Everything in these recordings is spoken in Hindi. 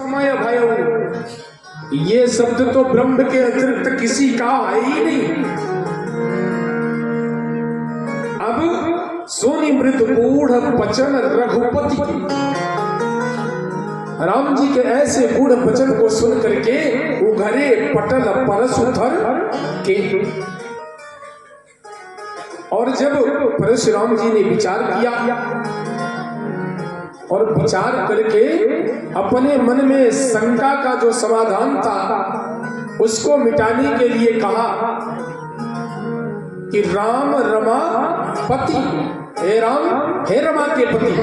विस्मय भयो। ये शब्द तो ब्रह्म के अतिरिक्त किसी का है ही नहीं। अब सोनी मृत गूढ़ बचन रघुपति की, राम जी के ऐसे गूढ़ वचन को सुन करके उघरे पटल परशुधर के। और जब परशुराम जी ने विचार किया और विचार करके अपने मन में शंका का जो समाधान था उसको मिटाने के लिए कहा कि राम रमा पति, हे राम हे रमा के पति,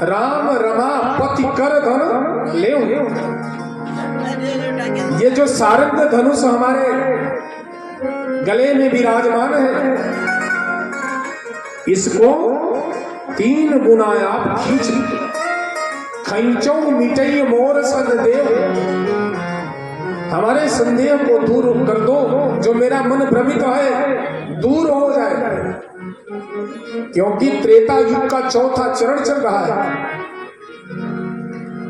राम रमा पति कर धन ले। ये जो सारंग धनुष हमारे गले में विराजमान है, इसको 3 गुना आप खींच, खींचो मिटई मोर संदेह, हमारे संदेह को दूर कर दो, जो मेरा मन भ्रमित है दूर हो जाए। क्योंकि त्रेता युग का चौथा चरण चल रहा है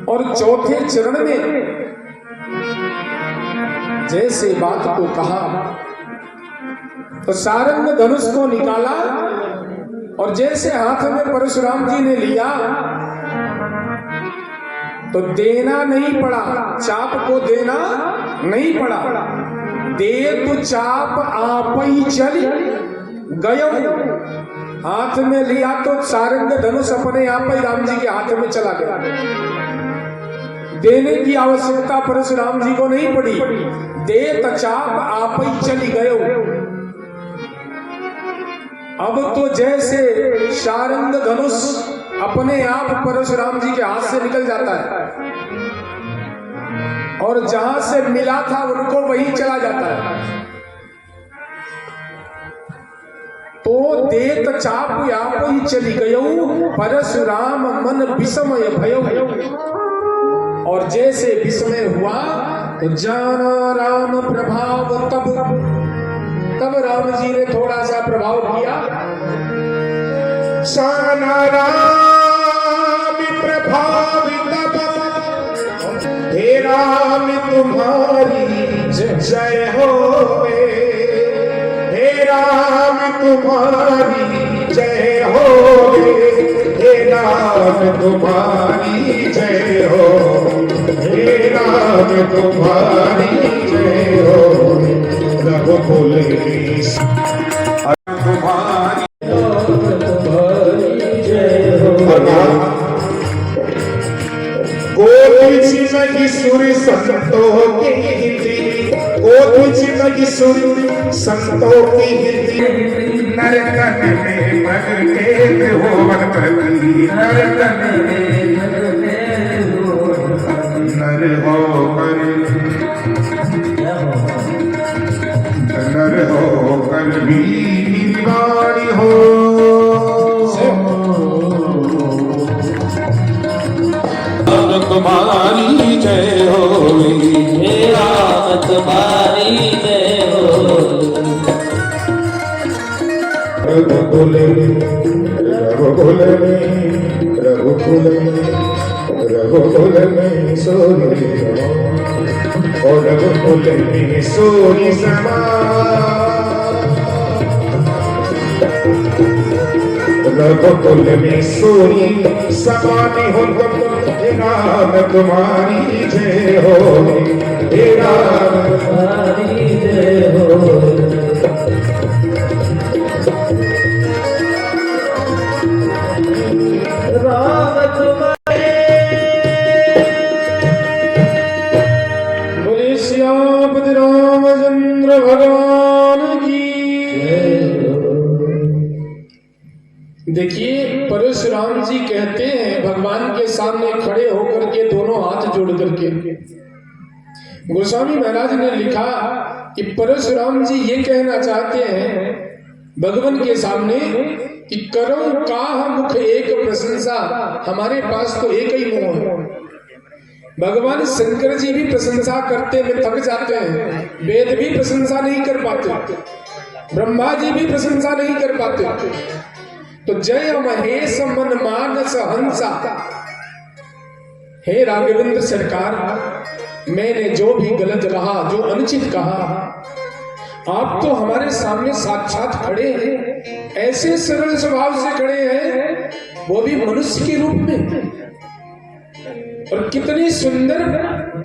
और चौथे चरण में जैसे बात को कहा तो सारंग धनुष को निकाला और जैसे हाथ में परशुराम जी ने लिया तो देना नहीं पड़ा, चाप को देना नहीं पड़ा, दे तो चाप आप ही चल गयो। हाथ में लिया तो सारंग धनुष अपने आप ही राम जी के हाथ में चला गया। देने की आवश्यकता परशुराम जी को नहीं पड़ी, दे तो चाप आप ही चली गयो। अब तो जैसे सारंग धनुष अपने आप परशुराम जी के हाथ से निकल जाता है और जहां से मिला था उनको वहीं चला जाता है। तो देत चाप आप ही चली गयो, परशुराम मन विस्मय भयो। और जैसे विस्मय हुआ तो जाना राम प्रभाव, तब राम जी ने थोड़ा सा प्रभाव किया। जाना राम प्रभाव तब, हे राम तुम्हारी जय हो, हे राम तुम्हारी जय हो, हे राम तुम्हारी जय हो, हे राम तुम्हारी जय हो, रघुकुल तुम्हारी जय हो। गोकुल सूर्य संतों की हिंदी, गोकुल सूर्य संतों की हिंदी, नरकन में भगते त्रिभुवन पति, नरकन में नर हो कर भी निवारी हो। तुम्हारी जय हो, हे राम तुम्हारी जय हो। रघुकुल में सूर्य और रघुकुल में सूर्य समा, रघुकुल में सूर्य समान हो तुम, हे राम तुम्हारी जय हो, हे राम तुम्हारी जय हो। राम तुम्हारे बोले श्यामपति रामचंद्र भगवान की। देखिए परशुराम जी कहते हैं भगवान के सामने खड़े होकर के दोनों हाथ जोड़ करके, गोस्वामी महाराज ने लिखा कि परशुराम जी ये कहना चाहते हैं भगवान के सामने कि करो काह मुख एक प्रशंसा, हमारे पास तो एक ही मुंह है। भगवान शंकर जी भी प्रशंसा करते में थक जाते हैं, वेद भी प्रशंसा नहीं कर पाते, ब्रह्मा जी भी प्रशंसा नहीं कर पाते। तो जय महेश मन मानस हंसा, हे राघवेंद्र सरकार, मैंने जो भी गलत कहा, जो अनुचित कहा, आप तो हमारे सामने साक्षात खड़े हैं, ऐसे सरल स्वभाव से खड़े हैं, वो भी मनुष्य के रूप में, और कितने सुंदर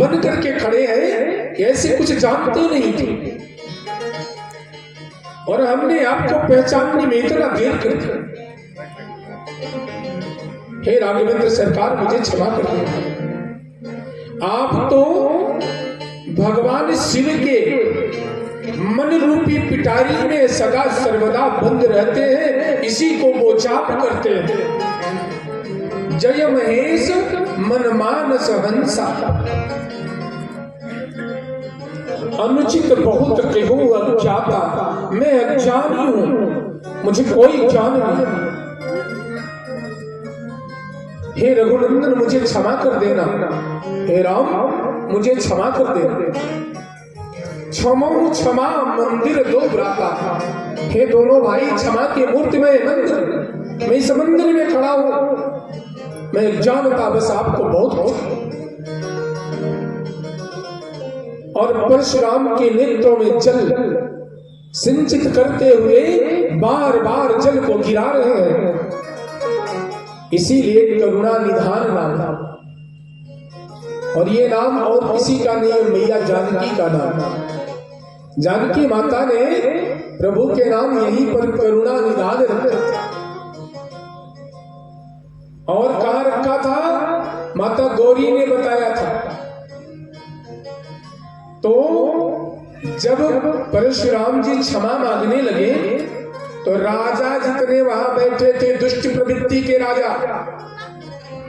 बन करके खड़े हैं, ऐसे कुछ जानते नहीं थे, और हमने आपको पहचानने में इतना देर कर दिया। हे राघवेंद्र सरकार, मुझे क्षमा कर दो। आप तो भगवान शिव के मन रूपी पिटारी में सदा सर्वदा बंद रहते हैं, इसी को वो जाप करते हैं। जय महेश मन मानस हंसा, अनुचित बहुत कहूं अज्ञाता, मैं अज्ञानी हूं, मुझे कोई ज्ञान नहीं। हे रघुनंदन, मुझे क्षमा कर देना। हे राम, मुझे क्षमा कर देना। क्षमो क्षमा मंदिर दो भ्राता, हे दोनों भाई, क्षमा के मूर्तिमय मंदिर, मैं इस मंदिर में खड़ा हूं, मैं जानता बस आपको बहुत। और परशुराम के नेत्रों में जल सिंचित करते हुए बार बार जल को गिरा रहे हैं, इसीलिए करुणा निधान नाम। और ये नाम और किसी का नहीं है, मैया जानकी का नाम। जानकी माता ने प्रभु के नाम यहीं पर करुणा निधान रखा था। और कहां रखा था? माता गौरी ने बताया था। तो जब परशुराम जी क्षमा मांगने लगे तो राजा जितने वहां बैठे थे, दुष्ट प्रवृत्ति के राजा,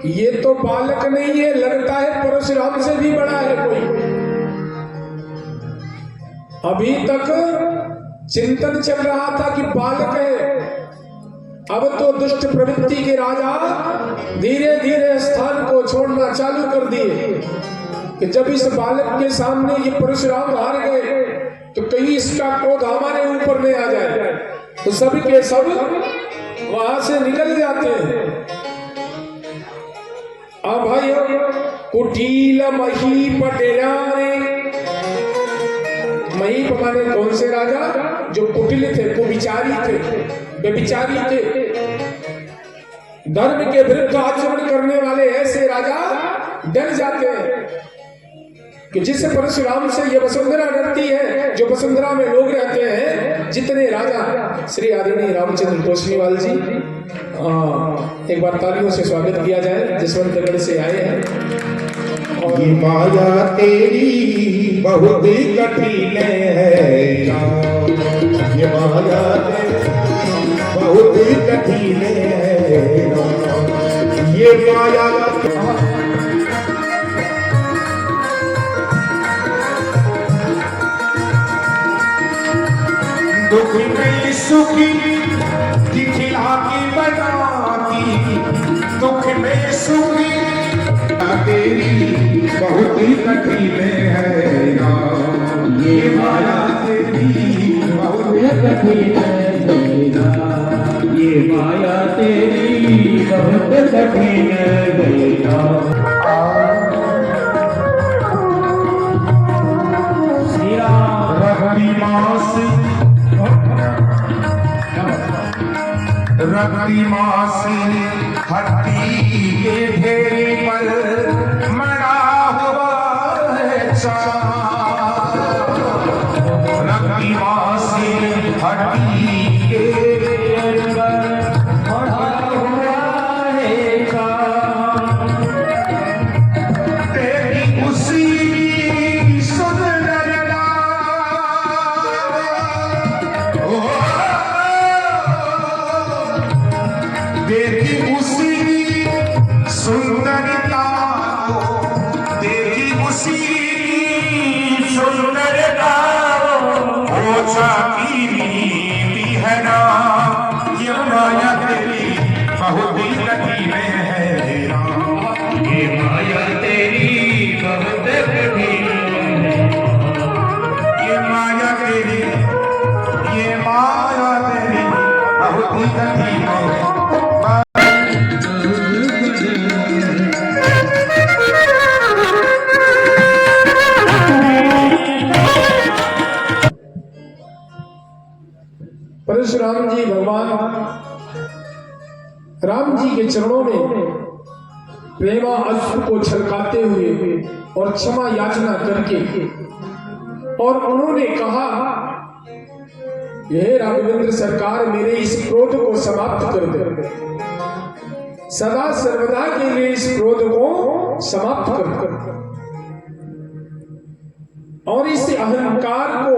ये तो बालक नहीं है, लगता है परशुराम से भी बड़ा है कोई। अभी तक चिंतन चल रहा था कि बालक है, अब तो दुष्ट प्रवृत्ति के राजा धीरे धीरे स्थान को छोड़ना चालू कर दिए कि जब इस बालक के सामने ये परशुराम हार गए तो कहीं इसका क्रोध हमारे ऊपर नहीं आ जाए, तो सब के सब वहां से निकल जाते हैं। अभय कुटील मही पटेराने, महीप माने कौन से राजा? जो कुटिल थे, कुविचारी थे, बेविचारी थे, धर्म के विरुद्ध आचरण करने वाले ऐसे राजा डर जाते हैं कि जिस परशुराम से ये वसुंधरा डरती है, जो वसुंधरा में लोग रहते हैं, जितने राजा। श्री आदरणीय रामचंद्र तोषणीवाल जी, एक बार तालियों से स्वागत किया जाए, जसवंतगढ़ से आए हैं। और ये माया तेरी बहुत कठिन है, ये माया बहुत कठिन है, ये माया दुख में सुखी दिखला के बनाती, दुख में सुखी तेरी बहुत कठिन है, ये माया तेरी बहुत कठिन है, ये माया तेरी बहुत कठिन है। रक्ति मासी हड्डी के ढेरे पर मरा हुआ है चाँद, रक्ति मासी हड्डी के ढेरे पर मरा हुआ है चाँद, तेरी उसी सुंदरता देखी उसी सुंदरता को, देखी उसी परशुराम जी भगवान राम जी के चरणों में प्रेमा अश्रु को छलकाते हुए और क्षमा याचना करके, और उन्होंने कहा, हे राघवेंद्र सरकार, मेरे इस क्रोध को समाप्त कर दे, सदा सर्वदा के लिए इस क्रोध को समाप्त कर दे, और इस अहंकार को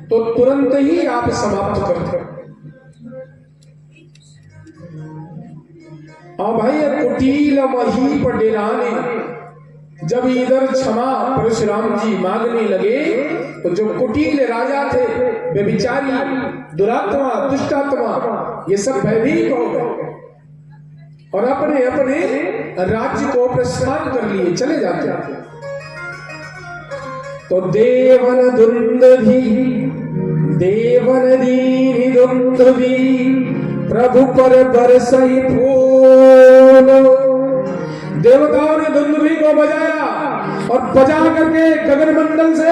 तो तुरंत ही आप समाप्त कर दे। भाई कुटिल मही डेराने, जब इधर क्षमा परशुराम जी मांगने लगे तो जो कुटिल राजा थे, व्यभिचारी, दुरात्मा, दुष्टात्मा, ये सब भयभीत हो गए और अपने अपने राज्य को प्रस्थान कर लिए, चले जाते। तो देवन दुंदुभि, देवन दीन दुंदुभि, प्रभु पर बरसई फूल। देवताओं ने दुंदुभि को बजाया और बजा करके गगन मंडल से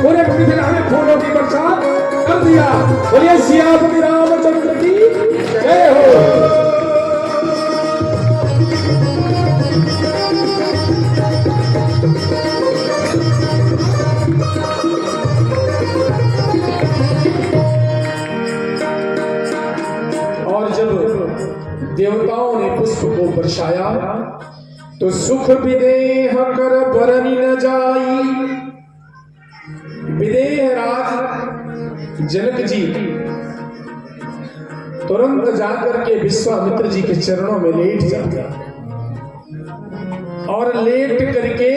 पूरे पृथ्वी में फूलों की वर्षा कर दिया। बोलिए सियापति रामचंद्र की जय हो। देवताओं ने पुष्प को बरसाया तो सुख विदेह कर बरनी न जाई। विदेह राज जनक जी तुरंत जाकर के विश्वामित्र जी के चरणों में लेट जाते और लेट करके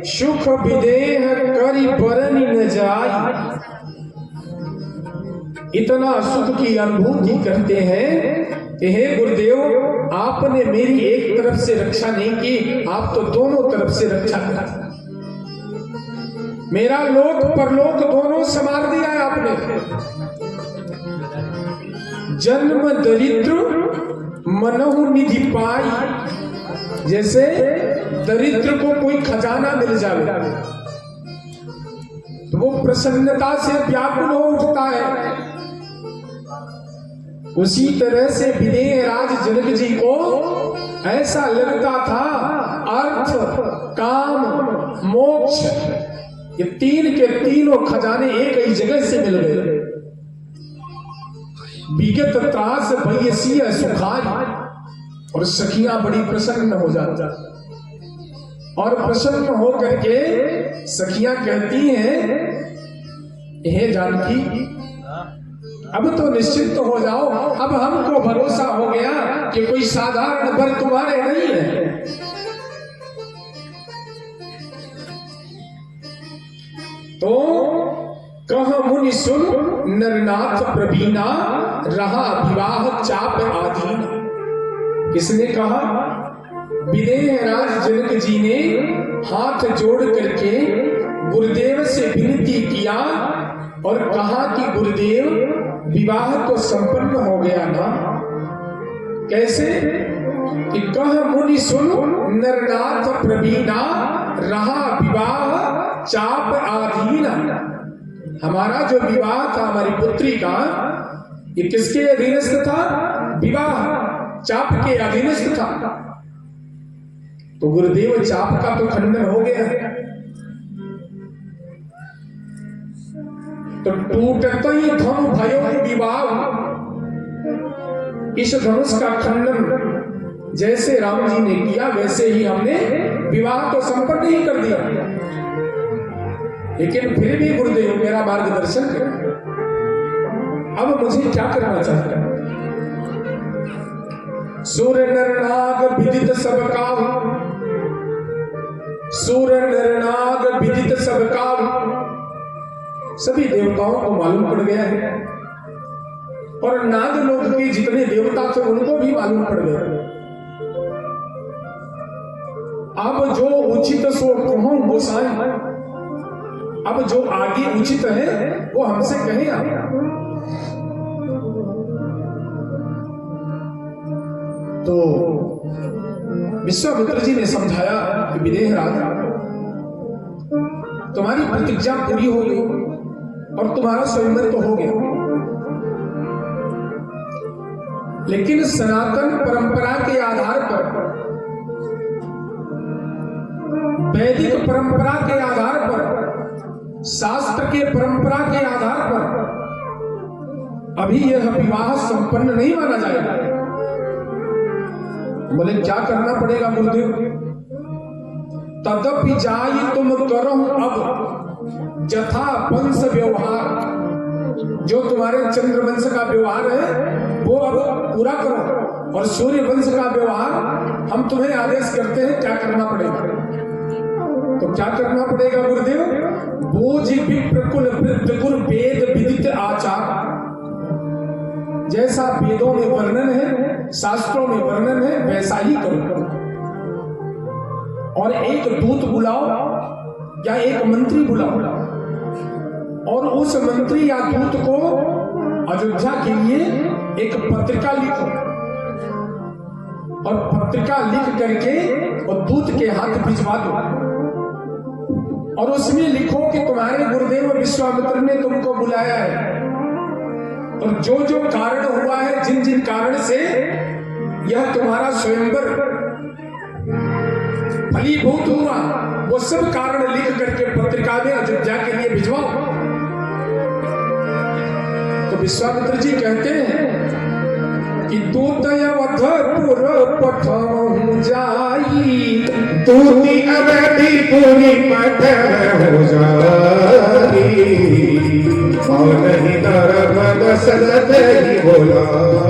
सुख विदेह करी बरनी न जाई, इतना सुख की अनुभूति करते हैं कि हे गुरुदेव, आपने मेरी एक तरफ से रक्षा नहीं की, आप तो दोनों तरफ से रक्षा करा। मेरा लोक परलोक दोनों संवार दिया है आपने। जन्म दरिद्र मनहु निधि पाई, जैसे दरिद्र को कोई खजाना मिल जाए तो वो प्रसन्नता से व्याकुल हो उठता है, उसी तरह से विदेह राज जनक जी को ऐसा लगता था अर्थ, काम, मोक्ष, ये तीन के तीनों खजाने एक ही जगह से मिल गए। विगत त्रास भयसी सुखाई, और सखियां बड़ी प्रसन्न हो जाती, और प्रसन्न हो करके सखियां कहती हैं, हे जानकी, अब तो निश्चित हो जाओ, अब हमको भरोसा हो गया कि कोई साधारण वर तुम्हारे नहीं है। तो कह मुनि सुन नरनाथ प्रवीणा, रहा विवाह चाप आदि। किसने कहा? विदेह राज जनक जी ने हाथ जोड़ करके गुरुदेव से विनती किया और कहा कि गुरुदेव, विवाह तो संपन्न हो गया ना। कैसे? कि कह मुनि सुन नरनाथ प्रवीणा, रहा विवाह चाप आधीन। हमारा जो विवाह था हमारी पुत्री का, ये किसके अधीनस्थ था? विवाह चाप के अधीनस्थ था। तो गुरुदेव, चाप का तो खंडन हो गया है, तो टूटता ही धनु भयो विवाह। इस धनुष का खंडन जैसे राम जी ने किया, वैसे ही हमने विवाह तो संपन्न ही कर दिया। लेकिन फिर भी गुरुदेव मेरा मार्गदर्शन करें, अब मुझे क्या करना चाहता है? सूर्य नरनाग विदित सब काहू, सूर्य नरनाग विदित सब काहू। सभी देवताओं को मालूम पड़ गया है, और नागलोक के जितने देवता थे उनको भी मालूम पड़ गया। अब जो उचित सो कहूं गोसाई, अब जो आगे उचित है वो हमसे कहे आप। तो विश्वामित्र जी ने समझाया कि विदेह राज, तुम्हारी प्रतिज्ञा पूरी हो गई और तुम्हारा स्वयंवर तो हो गया, लेकिन सनातन परंपरा के आधार पर, वैदिक परंपरा के आधार पर, शास्त्र के परंपरा के आधार पर अभी यह विवाह संपन्न नहीं माना जाएगा। बोले क्या करना पड़ेगा गुरुदेव? तदपि जाई तुम करो अब जथा वंश व्यवहार, जो तुम्हारे चंद्रवंश का व्यवहार है वो अब पूरा करो, और सूर्य वंश का व्यवहार हम तुम्हें आदेश करते हैं क्या करना पड़ेगा। तो क्या करना पड़ेगा गुरुदेव? बोझ विप्रकुल वृद्धकुल वेद विदित आचार, जैसा वेदों में वर्णन है, शास्त्रों में वर्णन है, वैसा ही करो। और एक दूत बुलाओ या एक मंत्री बुलाओ, और उस मंत्री या दूत को अयोध्या के लिए एक पत्रिका लिखो, और पत्रिका लिख करके और दूत के हाथ भिजवा दो, और उसमें लिखो कि तुम्हारे गुरुदेव विश्वामित्र ने तुमको बुलाया है, और जो जो कारण हुआ है, जिन जिन कारण से यह तुम्हारा स्वयंवर फलीभूत हुआ, वो सब कारण लिख करके पत्रिका में अयोध्या के लिए भिजवाओ। तो विश्वामित्र जी कहते हैं कि दूतयवधपुर पठन जाई, तूती अवधिपुरी पठन हो जाई, और नहीं नरक दशरथ ही बोलाई।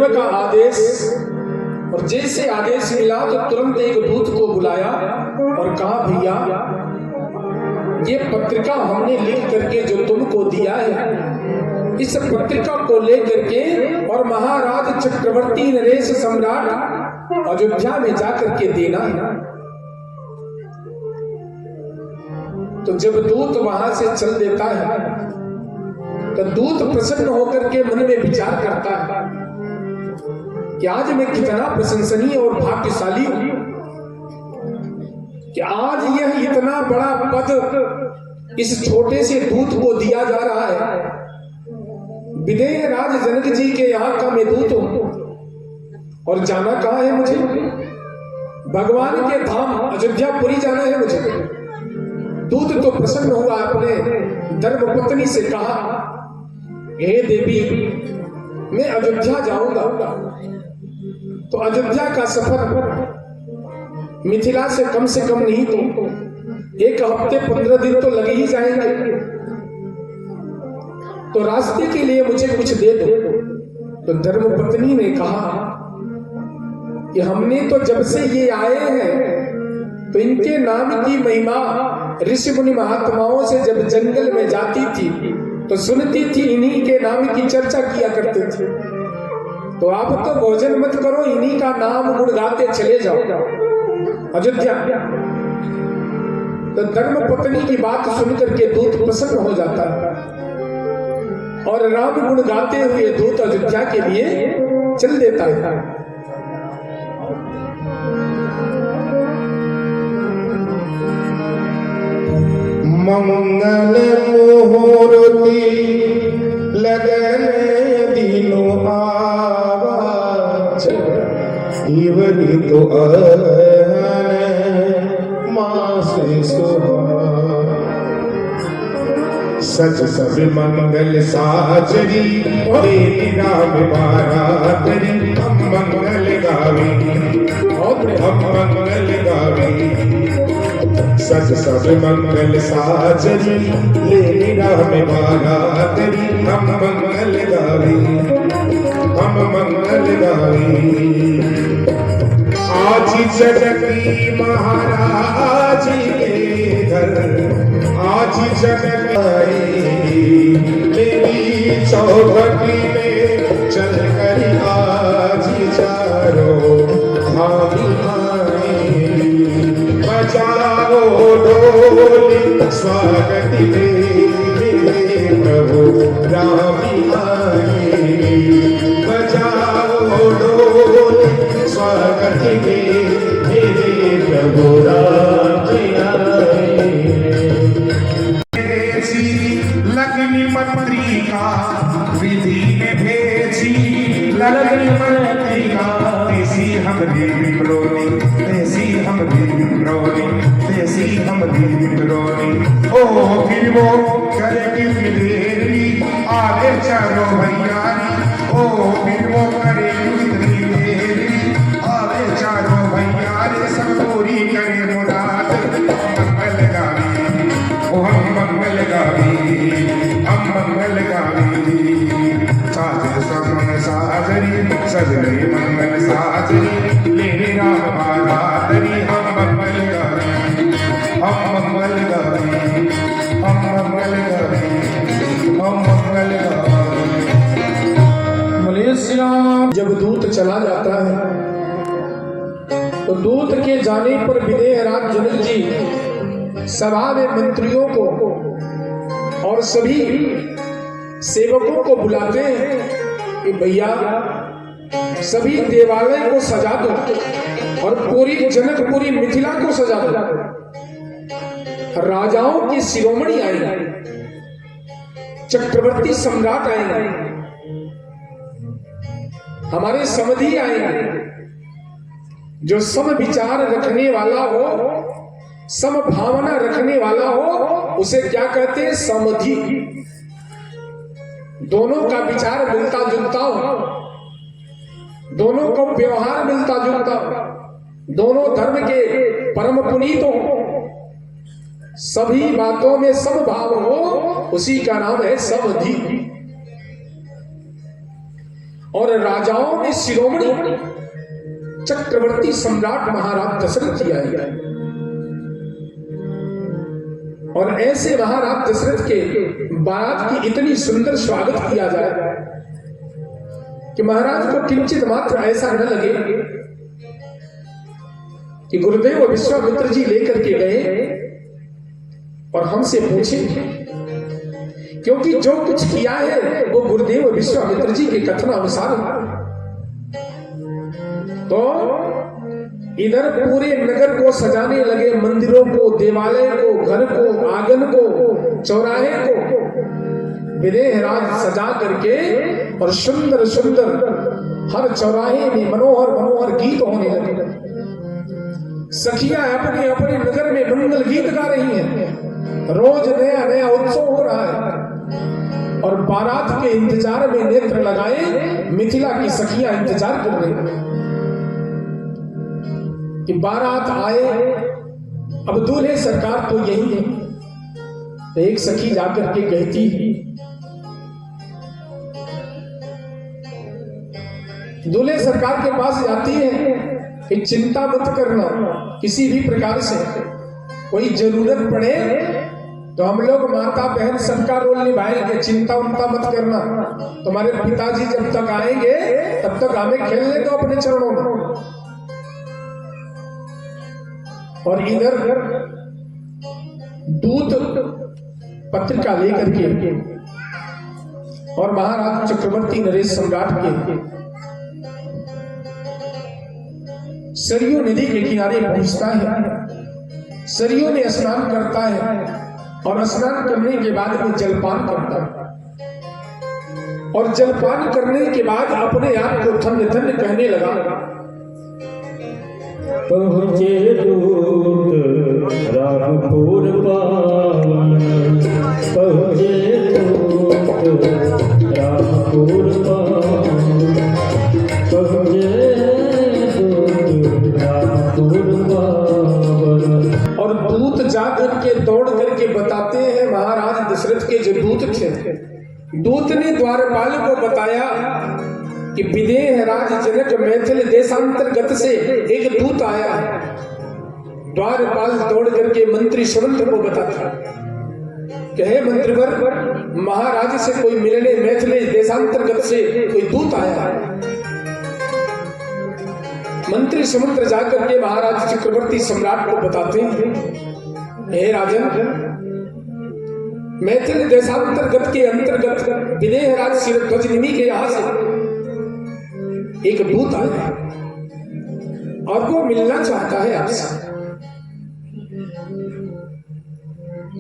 का आदेश, और जैसे आदेश मिला तो तुरंत एक दूत को बुलाया और कहा भैया ये पत्रिका हमने लिख करके जो तुमको दिया है, इस पत्रिका को लेकर के और महाराज चक्रवर्ती नरेश सम्राट अयोध्या में जाकर के देना है। तो जब दूत वहां से चल देता है तो दूत प्रसन्न होकर के मन में विचार करता है कि आज मैं कितना प्रशंसनीय और भाग्यशाली हूं कि आज यह इतना बड़ा पद इस छोटे से दूत को दिया जा रहा है। विदेह राज जनक जी के यहाँ का मैं दूत हूं, और जाना कहाँ है मुझे? भगवान के धाम अयोध्यापुरी जाना है मुझे। दूत तो प्रसन्न हुआ, अपने धर्मपत्नी से कहा हे देवी मैं अयोध्या जाऊंगा, तो अयोध्या का सफर मिथिला से कम नहीं तो 1 हफ्ते 15 दिन तो लगे ही जाएंगे, तो रास्ते के लिए मुझे कुछ दे दो। तो धर्मपत्नी ने कहा कि हमने तो जब से ये आए हैं तो इनके नाम की महिमा ऋषि मुनि महात्माओं से जब जंगल में जाती थी तो सुनती थी, इन्हीं के नाम की चर्चा किया करते थे। तो आप तो भोजन मत करो, इन्हीं का नाम गुण गाते चले जाओ अयोध्या। तो धर्मपत्नी की बात सुनकर के दूत प्रसन्न हो जाता है, और राम गुण गाते हुए दूत अयोध्या के लिए चल देता है। मंगल मुहूर्ति लगन दिनों आवाज, इवनी तो मास सच सब मंगल साजरी, तेरी राम बारातरी, हम मंगल गावी, हम मंगल गावी। सच सब मंगल साजरी, लेनी राम बारातरी, हम मंगल गावी, हम मंगल गावी। आज जनकी महाराज के घर, आज जनक मेरी चौखटी में चल कर आज चारों भाभी बजाओ ढोल स्वागत में प्रभु राम आए। बजाओ ढोल स्वागत के मेरे प्रभु राम आए। लगनी पत्रिका विधि ने भेजी, लगनी पत्रिका देसी हम विप्रोनी, देसी हम विप्रोनी, देसी हम विप्रोनी। ओ फिर वो करे कितनी देरी आगे चलो भैयारी, ओ फिर वो करे कितनी देरी आगे चलो भैयारी। सब पूरी करे मुराद मंगल गावी, ओ हम मंगल गावी, हम मंगल गावी। साज समन साजरी सजरे मंगल साजरी, ले राम बारादरी। हम मंगल गावी, हम मंगल गावी, हम मंगल गावी, हम मंगल गावी। मलेशिया जब दूत चला जाता है तो दूत के जाने पर विदेहराज जनक जी सभा में मंत्रियों को और सभी सेवकों को बुलाते हैं कि भैया सभी देवालय को सजा दो और पूरी जनकपुरी मिथिला को सजा दो। राजाओं के शिरोमणि आएंगे, चक्रवर्ती सम्राट आएंगे, हमारे समधी आएंगे। जो सम विचार रखने वाला हो, सम भावना रखने वाला हो, उसे क्या कहते हैं? समधी। दोनों का विचार मिलता जुलता हो, दोनों को व्यवहार मिलता जुलता हो, दोनों धर्म के परम पुनीत हो, सभी बातों में समभाव हो, उसी का नाम है समधी। और राजाओं में शिरोमणि चक्रवर्ती सम्राट महाराज दशरथ जी आए और ऐसे महाराज दशरथ के बारात की इतनी सुंदर स्वागत किया जाए कि महाराज को किंचित मात्र ऐसा न लगे कि गुरुदेव विश्वामित्र जी लेकर के गए और हमसे पूछे, क्योंकि जो कुछ किया है वो गुरुदेव विश्वामित्र जी के कथन अनुसार। तो इधर पूरे नगर को सजाने लगे, मंदिरों को, देवालय को, घर को, आंगन को, चौराहे को विदेहराज सजा करके और सुंदर सुंदर हर चौराहे में मनोहर मनोहर गीत होने लगे। सखियां अपने अपने नगर में मंगल गीत गा रही हैं, रोज नया नया उत्सव हो रहा है और बारात के इंतजार में नेत्र लगाए मिथिला की सखियां इंतजार कर रही हैं कि बारात आए। अब दूल्हे सरकार तो यही है। तो एक सखी जाकर के कहती है, दूल्हे सरकार के पास जाती है कि चिंता मत करना, किसी भी प्रकार से कोई जरूरत पड़े तो हम लोग माता बहन सबका रोल निभाएंगे, चिंता उनता मत करना। तुम्हारे पिताजी जब तक आएंगे तब तक हमें खेलने दो अपने चरणों में। और इधर दूत पत्रिका लेकर के और महाराज चक्रवर्ती नरेश सम्राट के सरयू नदी के किनारे पहुंचता है। सरयू में स्नान करता है और स्नान करने के बाद में जलपान करता है और जलपान करने के बाद अपने आप को धन्य धन्य कहने लगा। पहुँचे दूत रामपुर पावन, पहुँचे दूत रामपुर पावन, पहुँचे दूत रामपुर पावन। और दूत जा करके दौड़ करके बताते हैं महाराज दशरथ के जो दूत थे, दूत ने द्वारपाल को बताया कि विदेहराज जनक मैथिल देशांतर्गत से एक दूत आया है। द्वारपाल दौड़ करके मंत्री सुमंत को बताता कि हे मंत्रीवर, महाराज से कोई मिलने मैथिल देशांतर्गत से कोई दूत आया है। मंत्री सुमंत जाकर के महाराज चक्रवर्ती सम्राट को बताते हैं, हे राजन, मैथिल देशांतर्गत के अंतर्गत विदेहराज शिरध्वज निमि के यहां से एक दूत आया और वो मिलना चाहता है आपसे।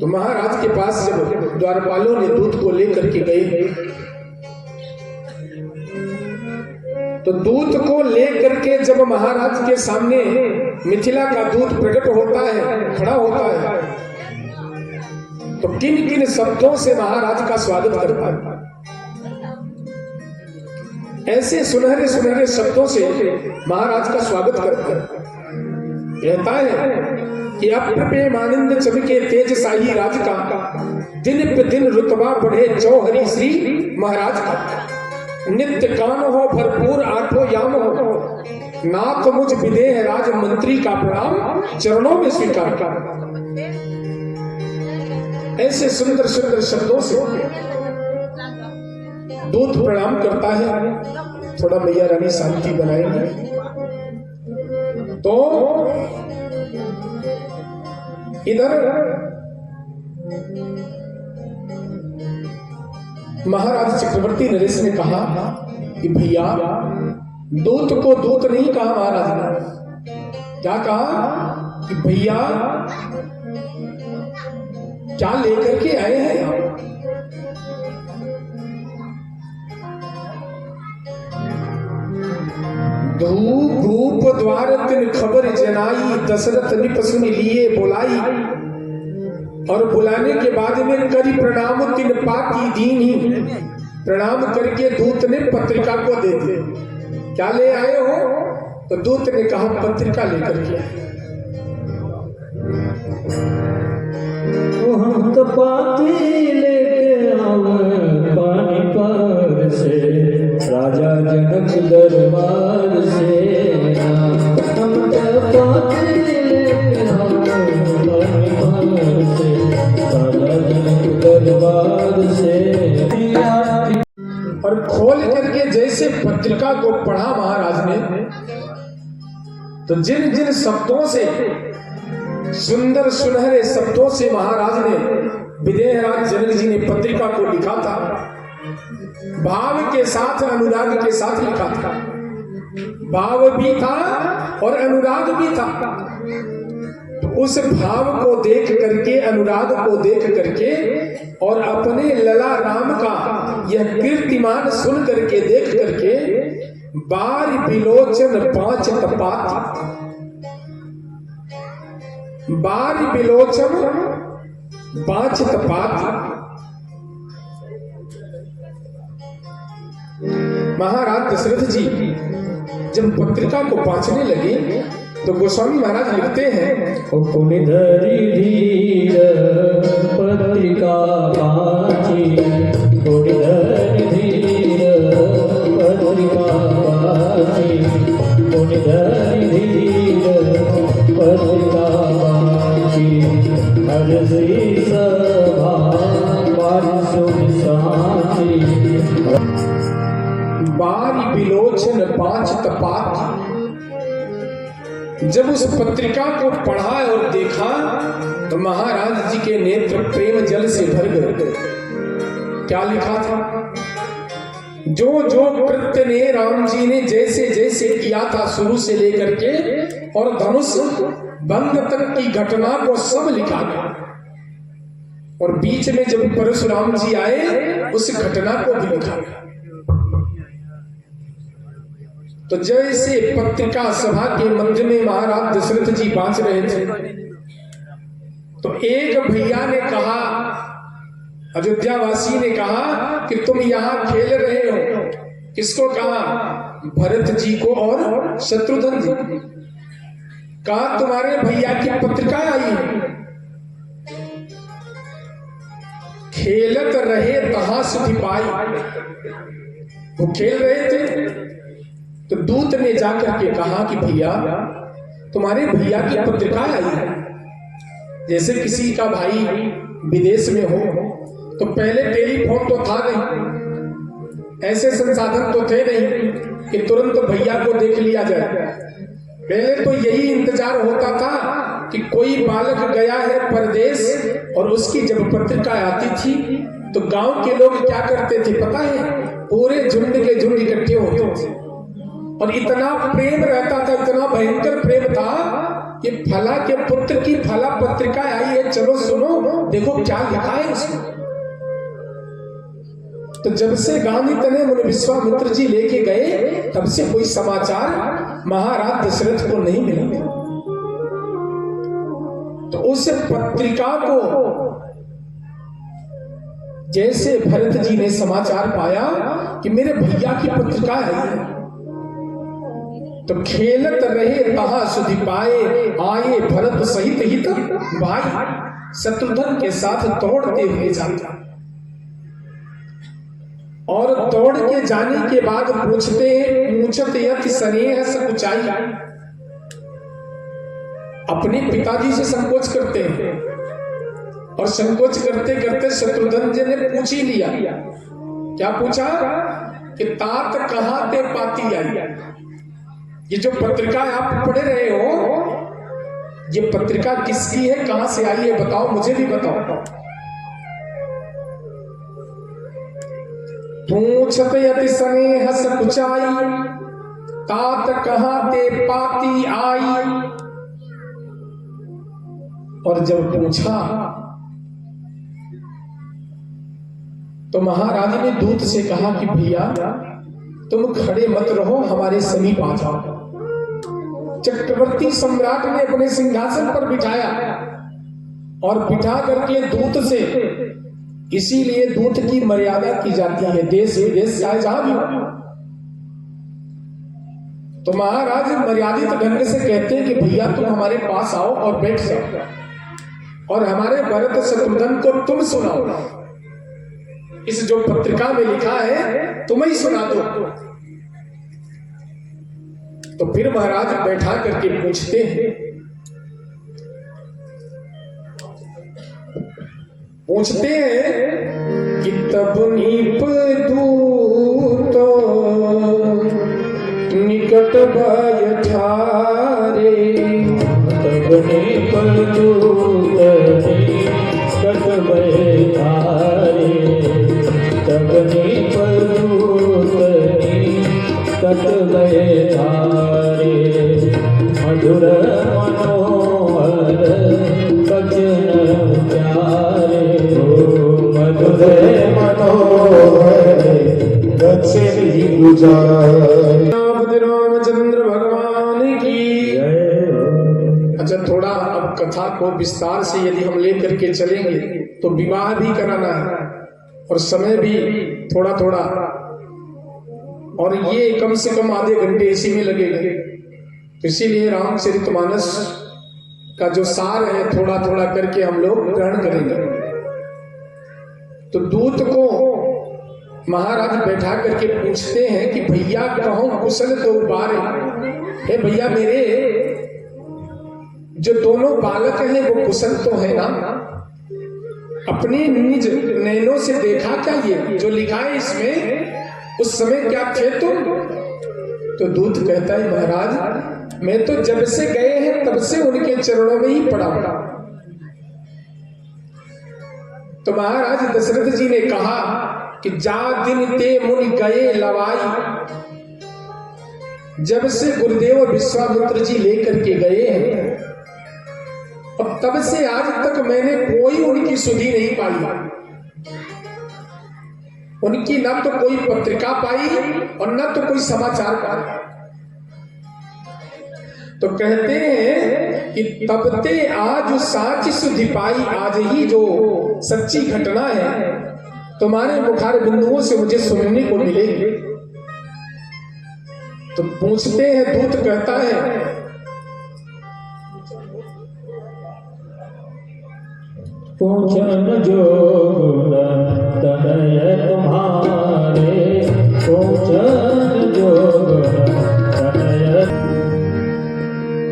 तो महाराज के पास जब द्वारपालों ने दूत को लेकर के गए तो दूत को लेकर के जब महाराज के सामने मिथिला का दूत प्रकट होता है, खड़ा होता है, तो किन किन शब्दों से महाराज का स्वागत करता है। ऐसे सुनहरे सुनहरे शब्दों से महाराज का स्वागत करता है। कहता है कि अप्रमेयानंद चमके तेज साही राज का, दिन पे दिन रुतबा बढ़े जौहरी श्री महाराज का। नित्य कान हो भरपूर आठों याम हो, नाथ मुझ विदेह राज मंत्री का प्रणाम चरणों में स्वीकार कर। ऐसे सुंदर सुंदर शब्दों से दूत प्रणाम करता है। थोड़ा मैया रानी शांति बनाएंगे तो इधर महाराज चक्रवर्ती नरेश ने कहा कि भैया दूत को दूत नहीं कहा महाराज ने, क्या कहा कि भैया क्या लेकर के आए हैं आप? धूप भूप द्वार तिन खबर जनाई, दशरथ निप सुन लिए बुलाई। और बुलाने के बाद में करी प्रणाम तिन पाकी दीनी, प्रणाम करके दूत ने पत्रिका को दे दी। क्या ले आए हो? तो दूत ने कहा पत्रिका लेकर के आए। हम तो पाती लेके आवे पानी पर से, राजा जनक दरबार से। हम तो पाती लेके आवे पानी पर से, राजा जनक दरबार से। और खोल करके जैसे पत्रिका को पढ़ा महाराज ने, तो जिन जिन शब्दों से, सुंदर सुनहरे शब्दों से महाराज ने विदेहराज जनक जी ने पत्रिका को लिखा था, भाव के साथ अनुराग के साथ लिखा था। भाव भी था और अनुराग भी था। तो उस भाव को देख करके, अनुराग को देख करके और अपने लला राम का यह कीर्तिमान सुन करके, देख करके, बार बिलोचन पांच तपात, बार बिलोचन पांच तपात। महाराज दशरथ जी जब पत्रिका को पांचने लगे तो गोस्वामी महाराज लिखते हैं, कुनिधरी धीर पत्रिका पाची, कुनिधरी धीर पत्रिका पाची, कुनिधरी धीर पत्रिका पाची। हर श्री सभा पारिशुद्ध साची, बारी बिलोचन पांच तपात। जब उस पत्रिका को पढ़ा और देखा तो महाराज जी के नेत्र प्रेम जल से भर गए। क्या लिखा था? जो जो कृत्य ने राम जी ने जैसे जैसे किया था शुरू से लेकर के और धनुष भंग तक की घटना को सब लिखा गया। और बीच में जब परशुराम जी आए उस घटना को भी लिखा गया। तो जैसे पत्रिका सभा के मध्य में महाराज दशरथ जी बांच रहे थे तो एक भैया ने कहा, अयोध्यावासी ने कहा कि तुम यहाँ खेल रहे हो। किसको कहा? भरत जी को और शत्रुघ्न जी। कहा तुम्हारे भैया की पत्रिका आई है। खेलत रहे तहां सुधि पाई। वो खेल रहे थे तो दूत ने जाकर के कहा कि भैया तुम्हारे भैया की पत्रिका आई है। जैसे किसी का भाई विदेश में हो तो पहले टेलीफोन तो था नहीं, ऐसे संसाधन तो थे नहीं कि तुरंत भैया को देख लिया जाए। पहले तो यही इंतजार होता था कि कोई बालक गया है परदेश, और उसकी जब पत्रिका आती थी तो गांव के लोग क्या करते थे पता है? पूरे झुंड के झुंड इकट्ठे होते थे, और इतना प्रेम रहता था, इतना भयंकर प्रेम था कि फला के पुत्र की फला पत्रिका आई है, चलो सुनो, देखो क्या लिखा है इसमें। तो जब से गांधी तने मुनि विश्वामित्र जी लेके गए, तब से कोई समाचार महाराज दशरथ को नहीं मिला। तो उस पत्रिका को जैसे भरत जी ने समाचार पाया कि मेरे भैया की पत्रिका है, तो खेलत रहे तहा सुधि पाए, आए भरत सहित हित भाई, शत्रुघ्न के साथ दौड़ते हुए जाता, और दौड़ के जाने के बाद पूछते हैं, पूछत यति स्नेह सकुचाई, अपने पिताजी से संकोच करते हैं, और संकोच करते करते शत्रुघ्न जी ने पूछ ही लिया। क्या पूछा? कि तात कहां ते पाती आई, ये जो पत्रिका आप पढ़ रहे हो, ये पत्रिका किसकी है, कहां से आई है, बताओ, मुझे भी बताओ। पूछत यति स्नेह सकुचाई, तात कहां ते पाती आई। और जब पूछा तो महाराज ने दूत से कहा कि भैया तुम खड़े मत रहो, हमारे समीप आ जाओ। चक्रवर्ती सम्राट ने अपने सिंहासन पर बिठाया और बिठा करके दूत से, इसीलिए दूत की मर्यादा की जाती है देश विदेश चाहे जहां भी हो। तो महाराज मर्यादित ढंग से कहते हैं कि भैया तुम हमारे पास आओ और बैठ जाओ, और हमारे भरत शत्रुघ्न को तुम सुनाओ, इस जो पत्रिका में लिखा है तुम ही सुना दो। तो फिर महाराज बैठा करके पूछते हैं, कि तब नीप दूत निकट भय ठारे, तब नीप दूत निकट भय ठारे, तब नीप दूत निकट भय ठारे, मधुर मनोहर वचन प्यारे, मधुर मनोहर वचन गुजारे। रामचंद्र भगवान की। अच्छा, थोड़ा अब कथा को विस्तार से यदि हम लेकर के चलेंगे तो विवाह भी कराना है और समय भी थोड़ा थोड़ा, और ये कम से कम आधे घंटे इसी में लगेगा। तो इसीलिए रामचरितमानस का जो सार है थोड़ा थोड़ा करके हम लोग ग्रहण करेंगे। तो दूत को महाराज बैठा करके पूछते हैं कि भैया कहो कुशल तो बारे, हे भैया मेरे जो दोनों बालक हैं वो कुशल तो है ना? अपने निज नैनों से देखा क्या ये जो लिखा है इसमें, उस समय क्या थे तुम? तो दूत कहता है महाराज मैं तो जब से गए हैं तब से उनके चरणों में ही पड़ा। तो महाराज दशरथ जी ने कहा कि जा दिन ते मुनि गए लवाई, जब से गुरुदेव विश्वामित्र जी लेकर के गए हैं और तब से आज तक मैंने कोई उनकी सुधि नहीं पाई, उनकी न तो कोई पत्रिका पाई और न तो कोई समाचार पाया। तो कहते हैं कि तब ते आज साच सुधि पाई, आज ही जो सच्ची घटना है तुम्हारे मुखार बिंदुओं से मुझे सुनने को मिलेगी। तो पूछते हैं, दूत कहता है पूछन जो गुण तनय तुम्हारे, पूछन जो गुण तनय।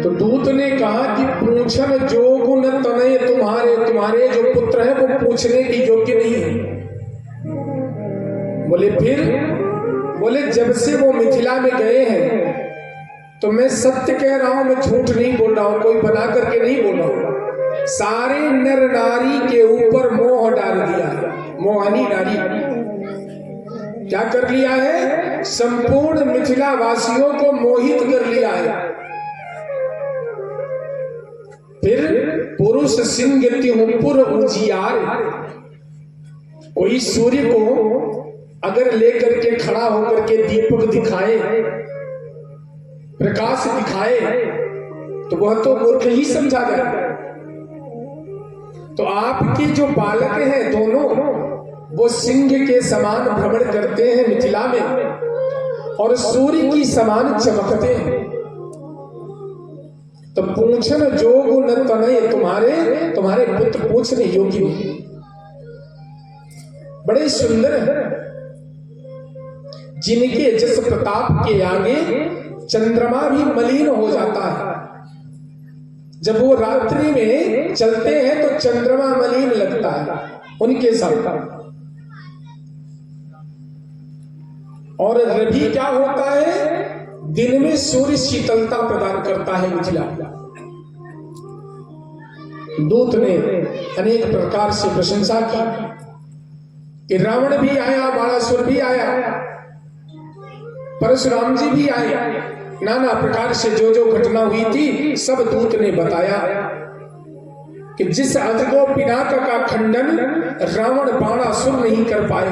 तो दूत ने कहा कि पूछन जो गुण तनय तुम्हारे, तुम्हारे जो पुत्र है वो पूछने की योग्य नहीं है। बोले फिर? बोले जब से वो मिथिला में गए हैं तो तो मैं सत्य कह रहा हूं, मैं झूठ नहीं बोल रहा हूं, कोई बना करके नहीं बोल रहा हूं। सारे नर नारी के ऊपर मोह डाल दिया है, मोहनी नारी क्या कर लिया है, संपूर्ण मिथिला वासियों को मोहित कर लिया है। फिर पुरुष सिंह त्युपुर उजियार, कोई सूर्य को अगर लेकर के खड़ा होकर के दीपक दिखाए, प्रकाश दिखाए, तो वह तो मूर्ख ही समझा जाए। तो आपके जो बालक हैं दोनों, वो सिंह के समान भ्रमण करते हैं मिथिला में और सूर्य की समान चमकते हैं। तो पूछन जोग न तनय, तुम्हारे पुत्र पूछने योग्य नहीं। बड़े सुंदर है, जिनके जस प्रताप के आगे चंद्रमा भी मलिन हो जाता है। जब वो रात्रि में चलते हैं तो चंद्रमा मलिन लगता है उनके साथ। और रवि क्या होता है, दिन में सूर्य शीतलता प्रदान करता है मिथिला। दूत ने अनेक प्रकार से प्रशंसा की कि रावण भी आया, बाणासुर भी आया, परशुराम जी भी आए, नाना प्रकार से जो जो घटना हुई थी सब दूत ने बताया कि जिस अजगो पिनाक का खंडन रावण बाणासुर नहीं कर पाए।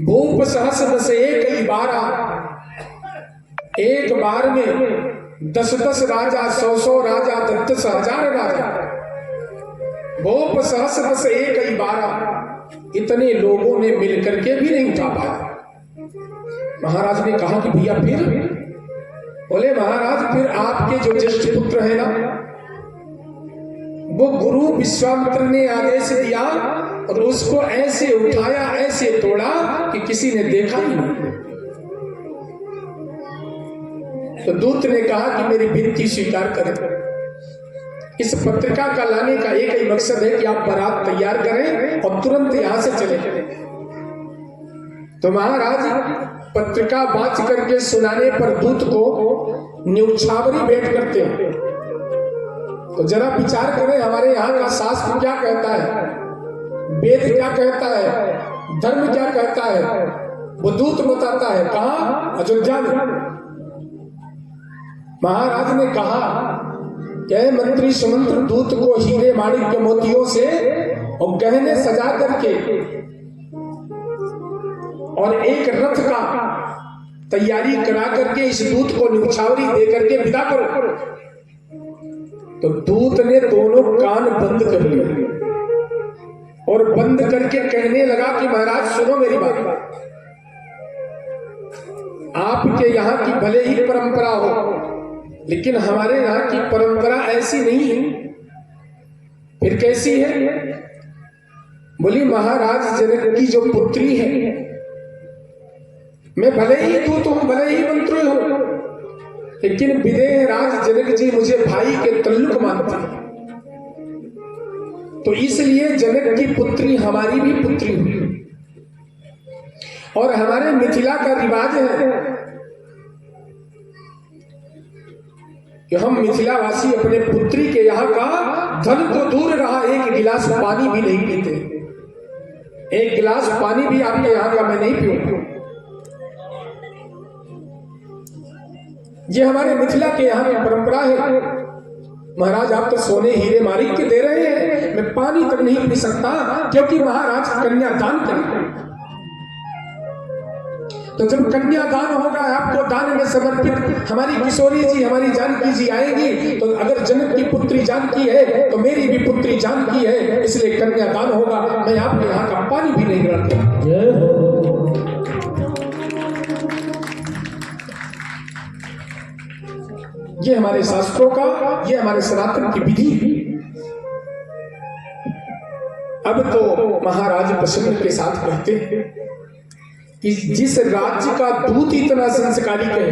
भूप सहस दस एक बारा, एक बार में 10-10 राजा, 100-100 राजा, 10,000 राजा, भूप सहस दस एक बारा, इतने लोगों ने मिलकर के भी नहीं उठा पाया। महाराज ने कहा कि भैया फिर, बोले महाराज फिर आपके जो ज्येष्ठ पुत्र है ना, वो गुरु विश्वामित्र ने आदेश दिया और उसको ऐसे उठाया, ऐसे तोड़ा कि किसी ने देखा ही नहीं। तो दूत ने कहा कि मेरी विनती स्वीकार करें। इस पत्रिका का लाने का एक ही मकसद है कि आप बारात तैयार करें और तुरंत यहां से चले। तो महाराज पत्रिका वाच करके सुनाने पर दूत को न्यौछावरी भेंट करते हैं। तो जरा विचार करें, हमारे यहाँ का शास्त्र क्या कहता है, वेद क्या कहता है, धर्म क्या कहता है, वो दूत बताता है। कहाँ? अयोध्या में। महाराज ने कहा कि मंत्री सुमंत्र दूत को हीरे माणिक्य मोतियों से और गहने सजा करके और एक रथ का तैयारी करा करके इस दूत को न्यौछावरी दे करके विदा करो। तो दूत ने दोनों कान बंद कर लिए और बंद करके कहने लगा कि महाराज सुनो मेरी बात, आपके यहाँ की भले ही परंपरा हो, लेकिन हमारे यहाँ की परंपरा ऐसी नहीं है। फिर कैसी है? बोली महाराज जनक की जो पुत्री है, मैं भले ही दूत हूं, भले ही मंत्री हूं, लेकिन विदेह राज जनक जी मुझे भाई के तल्लुक मानते हैं। तो इसलिए जनक की पुत्री हमारी भी पुत्री हुई। और हमारे मिथिला का रिवाज है कि हम मिथिलावासी अपने पुत्री के यहाँ का धन तो दूर रहा, एक गिलास पानी भी नहीं पीते। एक गिलास पानी भी आपके यहाँ का मैं नहीं पीऊंगा। ये हमारे मिथिला के यहाँ की परंपरा है। महाराज आप तो सोने हीरे माणिक के दे रहे हैं, मैं पानी तक नहीं पी सकता, क्योंकि महाराज कन्यादान करें। तो जब कन्यादान होगा, आपको दान में समर्पित हमारी किशोरी जी, हमारी जानकी जी आएगी, तो अगर जनक की पुत्री जानकी है तो मेरी भी पुत्री जानकी है, इसलिए कन्यादान होगा। मैं आपके यहाँ का पानी भी नहीं रखता। ये हमारे शास्त्रों का, ये हमारे सनातन की विधि है। अब तो महाराज प्रसन्न के साथ कहते हैं कि जिस राज्य का दूत इतना संस्कारिक है,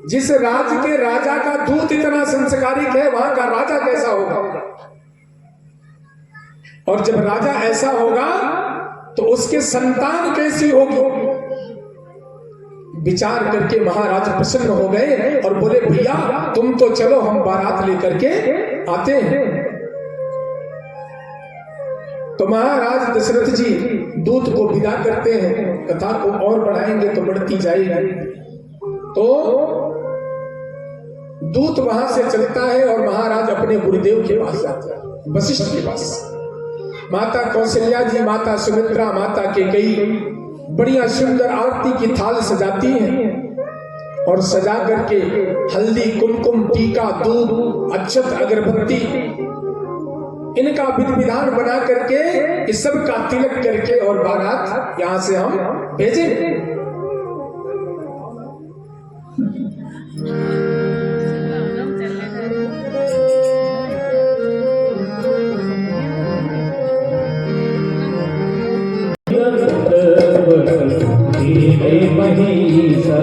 जिस राज्य के राजा का दूत इतना संस्कारिक है, वहां का राजा कैसा होगा। और जब राजा ऐसा होगा तो उसके संतान कैसी होगी। विचार करके महाराज प्रसन्न हो गए और बोले भैया तुम तो चलो, हम बारात लेकर के आते हैं। तो महाराज दशरथ जी दूत को विदा करते हैं। कथा को और बढ़ाएंगे तो बढ़ती जाएगी। तो दूत वहां से चलता है और महाराज अपने गुरुदेव के पास जाते हैं, वशिष्ठ के पास। माता कौशल्या जी, माता सुमित्रा, माता केकई बढ़िया सुंदर आरती की थाल सजाती हैं और सजा करके हल्दी, कुमकुम, टीका, दूध, अक्षत, अगरबत्ती इनका विधि विधान बना करके इस सब का तिलक करके और बारात यहां से हम भेजेंगे। महिषा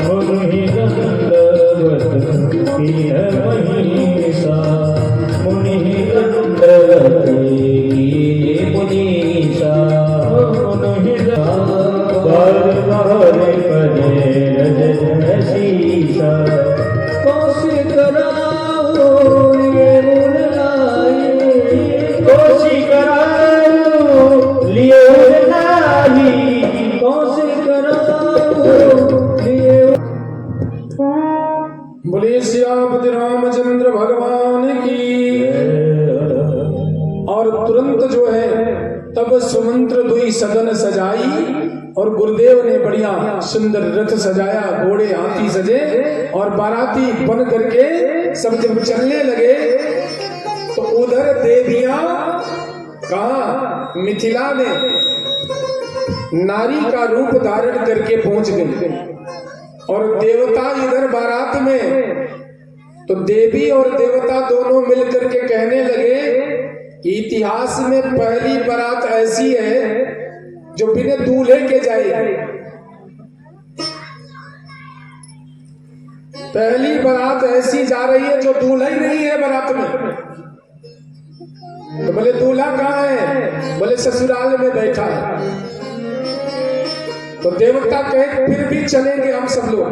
मुनि दंडवत कीन महिषा मुनि दंडवत कीन मुनीषा मुनि बार बार पदे रजत शीशा कौशिक कराओ लिए मुन लाए कौशिक कराओ लिए मुन लाए बोले सियापति रामचंद्र भगवान की। और तुरंत जो है तब सुमंत्र दुई सदन सजाई और गुरुदेव ने बढ़िया सुंदर रथ सजाया, घोड़े हाथी सजे और बाराती बन करके सब जब चलने लगे तो उधर देवियां कहा मिथिला में नारी का रूप धारण करके पहुंच गई और देवता इधर बारात में। तो देवी और देवता दोनों मिलकर के कहने लगे कि इतिहास में पहली बारात ऐसी है जो बिना दूल्हे के जाएगी। पहली बारात ऐसी जा रही है जो दूल्हा ही नहीं है बारात में। तो बोले दूल्हा कहाँ है? बोले ससुराल में बैठा है। तो देवता कहे फिर भी चलेंगे हम सब लोग।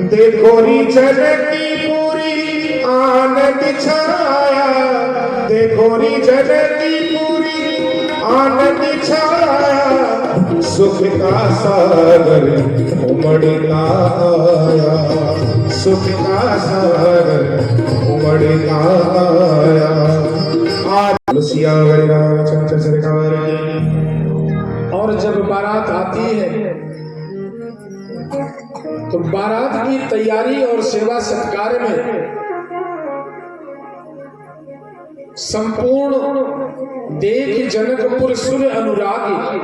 देखो री जनकी पूरी आनंद छाया, देखो री जनकी पूरी आनंद छाया, सुख का सागर उमड़ता आया, सुख का सागर उमड़ता आया। आज सियावर रामचंद्र सरकार की। और जब बारात आती है तो बारात की तैयारी और सेवा सत्कार में संपूर्ण देख जनकपुर सुर अनुरागी।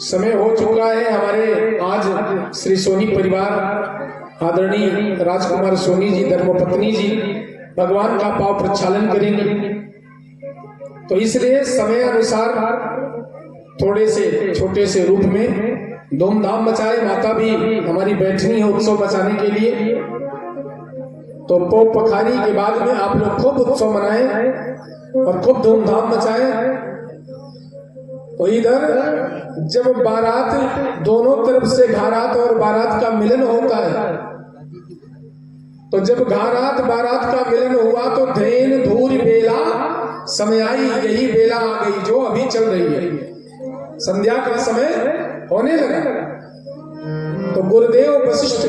समय हो चुका है हमारे आज श्री सोनी परिवार आदरणीय राजकुमार सोनी जी धर्मपत्नी जी भगवान का पाव प्रक्षालन करेंगे। तो इसलिए समय अनुसार थोड़े से छोटे से रूप में धूमधाम मचाए। माता भी हमारी बैठनी है उत्सव मचाने के लिए। तो पोप पखारी के बाद में आप लोग खूब उत्सव मनाएं और खूब धूमधाम मचाएं। तो इधर जब बारात दोनों तरफ से घारात और बारात का मिलन होता है, तो जब घारात बारात का मिलन हुआ तो धैन धूर बेला समय आई। यही बेला आ गई जो अभी चल रही है। संध्या का समय होने लगा तो गुरुदेव वशिष्ठ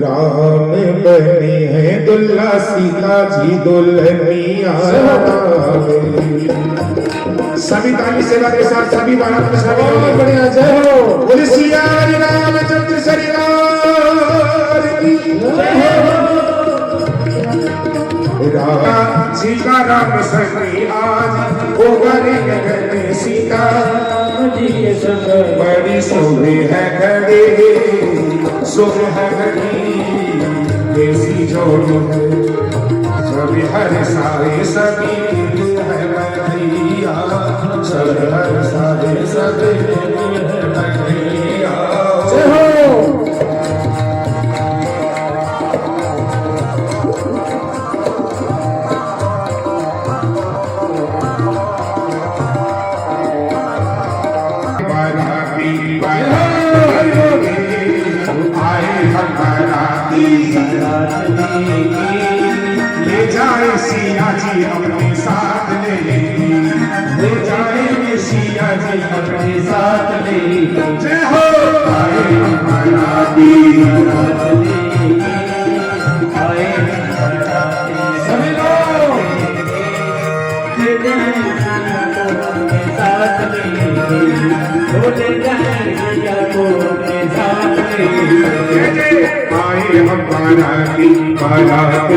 राम बने हैं दुल्हा, सीता जी दुल्हनिया। सभी ताली सेवा के साथ सभी बारात में शामिल बढ़िया जय हो। बोले सिया रामचंद्र सरकार की जय हो। सीता राम सखी आज हो गए गगन सीता जी सब बड़ी शोभे है घड़ी, सुख है घड़ी देसी जोड़ है सभी हर सारे सभी है मैया सब हर सारे दे कन्हैया जय हो। बाराती बाराती आए हम बाराती ले जाए सिया जी अपने साथ ले जाए सिया जी अपने साथ जय हो आए हम बाराती सभी लोग ले साथ बोले जाएंगे को अपने साथ आए हम बाराती बारात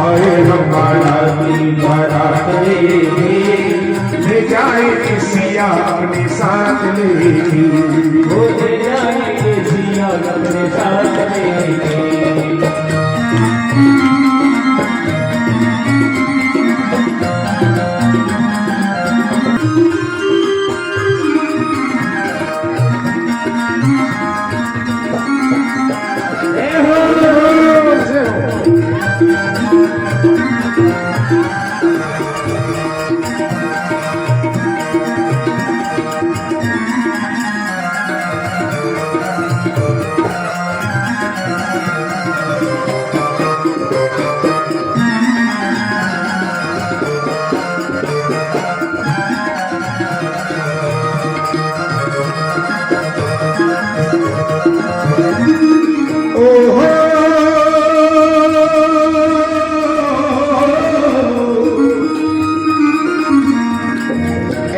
आए हम बाराती बारात ले जाए सिया अपने साथ बोले जाएंगे जिया अपने साथ